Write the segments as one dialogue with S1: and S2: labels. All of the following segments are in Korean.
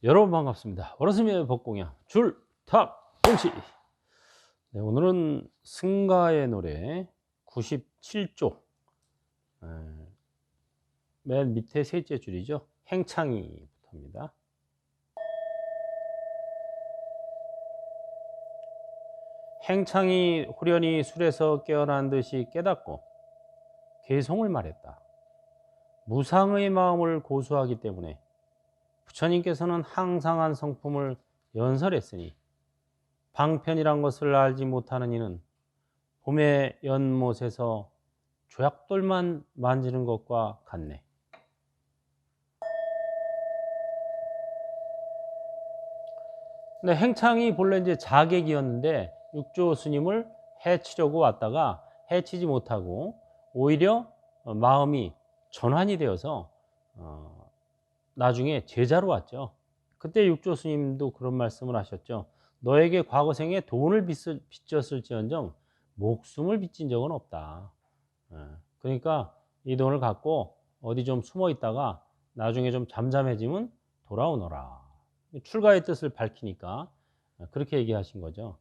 S1: 여러분 반갑습니다. 어르신의 법공양 줄탁공시. 네, 오늘은 승가의 노래 97조 맨 밑에 셋째 줄이죠. 행창이부터입니다. 행창이 후련히 술에서 깨어난 듯이 깨닫고 개송을 말했다. 무상의 마음을 고수하기 때문에 부처님께서는 항상한 성품을 연설했으니 방편이란 것을 알지 못하는 이는 봄의 연못에서 조약돌만 만지는 것과 같네. 근데 행창이 본래 이제 자객이었는데 육조 스님을 해치려고 왔다가 해치지 못하고 오히려 마음이 전환이 되어서 나중에 제자로 왔죠. 그때 육조 스님도 그런 말씀을 하셨죠. 너에게 과거생에 돈을 빚졌을지언정 목숨을 빚진 적은 없다. 그러니까 이 돈을 갖고 어디 좀 숨어 있다가 나중에 좀 잠잠해지면 돌아오너라. 출가의 뜻을 밝히니까 그렇게 얘기하신 거죠.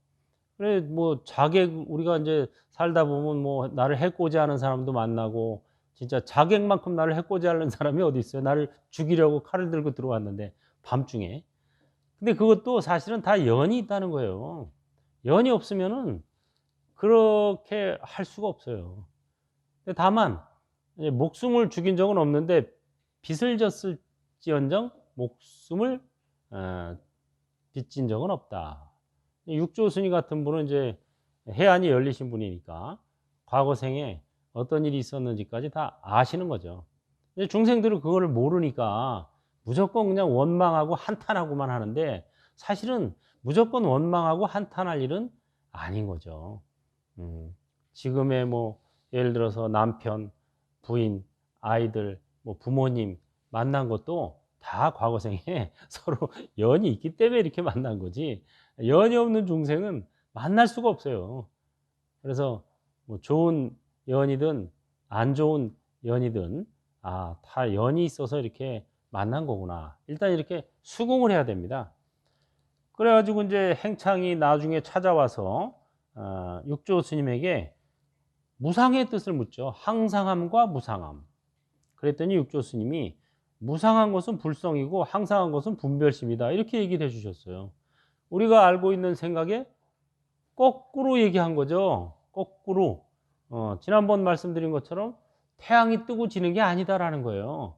S1: 그래 뭐 자객 우리가 이제 살다 보면 뭐 나를 해코지 하는 사람도 만나고 진짜 자객만큼 나를 해코지 하는 사람이 어디 있어요? 나를 죽이려고 칼을 들고 들어왔는데 밤중에. 근데 그것도 사실은 다 연이 있다는 거예요. 연이 없으면은 그렇게 할 수가 없어요. 근데 다만 목숨을 죽인 적은 없는데 빚을 졌을지언정 목숨을 빚진 적은 없다. 육조 스님 같은 분은 이제 해안이 열리신 분이니까 과거생에 어떤 일이 있었는지까지 다 아시는 거죠. 근데 중생들은 그거를 모르니까 무조건 그냥 원망하고 한탄하고만 하는데 사실은 무조건 원망하고 한탄할 일은 아닌 거죠. 지금의 뭐 예를 들어서 남편, 부인, 아이들, 뭐 부모님 만난 것도 다 과거생에 서로 연이 있기 때문에 이렇게 만난 거지 연이 없는 중생은 만날 수가 없어요. 그래서 뭐 좋은 연이든 안 좋은 연이든 다 연이 있어서 이렇게 만난 거구나. 일단 이렇게 수긍을 해야 됩니다. 그래가지고 이제 행창이 나중에 찾아와서 육조 스님에게 무상의 뜻을 묻죠. 항상함과 무상함. 그랬더니 육조 스님이 무상한 것은 불성이고 항상한 것은 분별심이다. 이렇게 얘기를 해주셨어요. 우리가 알고 있는 생각에 거꾸로 얘기한 거죠. 거꾸로. 지난번 말씀드린 것처럼 태양이 뜨고 지는 게 아니다라는 거예요.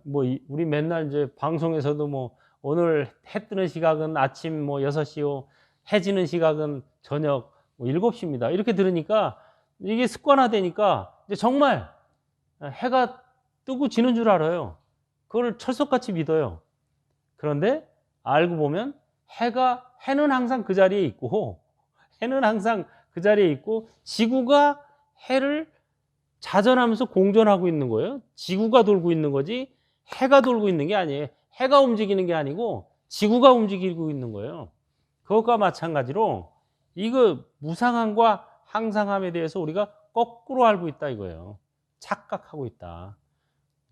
S1: 우리 맨날 이제 방송에서도 뭐 오늘 해 뜨는 시각은 아침 뭐 6시요. 해 지는 시각은 저녁 뭐 7시입니다. 이렇게 들으니까 이게 습관화되니까 이제 정말 해가 뜨고 지는 줄 알아요. 그걸 철석같이 믿어요. 그런데 알고 보면 해는 항상 그 자리에 있고 해는 항상 그 자리에 있고 지구가 해를 자전하면서 공전하고 있는 거예요. 지구가 돌고 있는 거지 해가 돌고 있는 게 아니에요. 해가 움직이는 게 아니고 지구가 움직이고 있는 거예요. 그것과 마찬가지로 이거 무상함과 항상함에 대해서 우리가 거꾸로 알고 있다 이거예요. 착각하고 있다.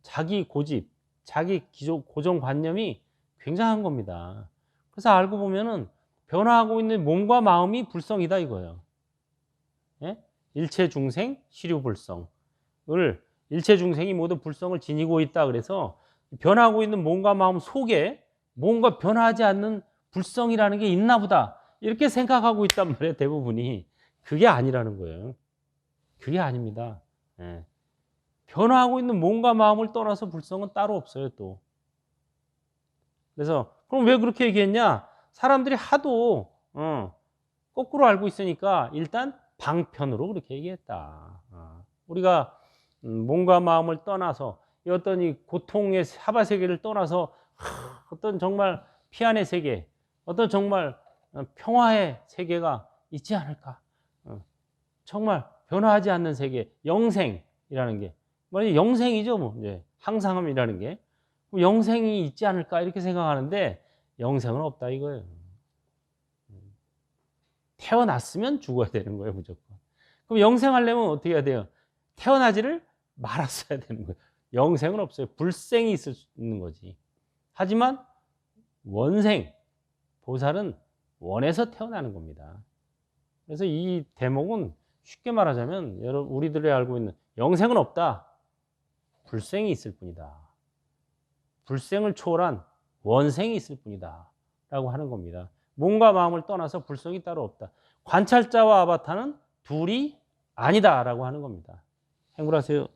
S1: 자기 고집, 자기 고정관념이 굉장한 겁니다. 그래서 알고 보면은 변화하고 있는 몸과 마음이 불성이다 이거예요. 예? 일체 중생 시류불성을 일체 중생이 모두 불성을 지니고 있다. 그래서 변화하고 있는 몸과 마음 속에 뭔가 변화하지 않는 불성이라는 게 있나 보다. 이렇게 생각하고 있단 말이에요. 대부분이. 그게 아니라는 거예요. 그게 아닙니다. 예. 변화하고 있는 몸과 마음을 떠나서 불성은 따로 없어요, 또. 그래서 그럼 왜 그렇게 얘기했냐? 사람들이 하도 거꾸로 알고 있으니까 일단 방편으로 그렇게 얘기했다. 우리가 몸과 마음을 떠나서 어떤 이 고통의 사바 세계를 떠나서 어떤 정말 피안의 세계, 어떤 정말 평화의 세계가 있지 않을까? 정말 변화하지 않는 세계, 영생이라는 게 영생이죠, 뭐 이제 항상함이라는 게 영생이 있지 않을까 이렇게 생각하는데 영생은 없다 이거예요. 태어났으면 죽어야 되는 거예요, 무조건. 그럼 영생하려면 어떻게 해야 돼요? 태어나지를 말았어야 되는 거예요. 영생은 없어요. 불생이 있을 수 있는 거지. 하지만 원생, 보살은 원에서 태어나는 겁니다. 그래서 이 대목은 쉽게 말하자면 여러분 우리들이 알고 있는 영생은 없다. 불생이 있을 뿐이다. 불생을 초월한 원생이 있을 뿐이다. 라고 하는 겁니다. 몸과 마음을 떠나서 불성이 따로 없다. 관찰자와 아바타는 둘이 아니다. 라고 하는 겁니다. 행불하세요.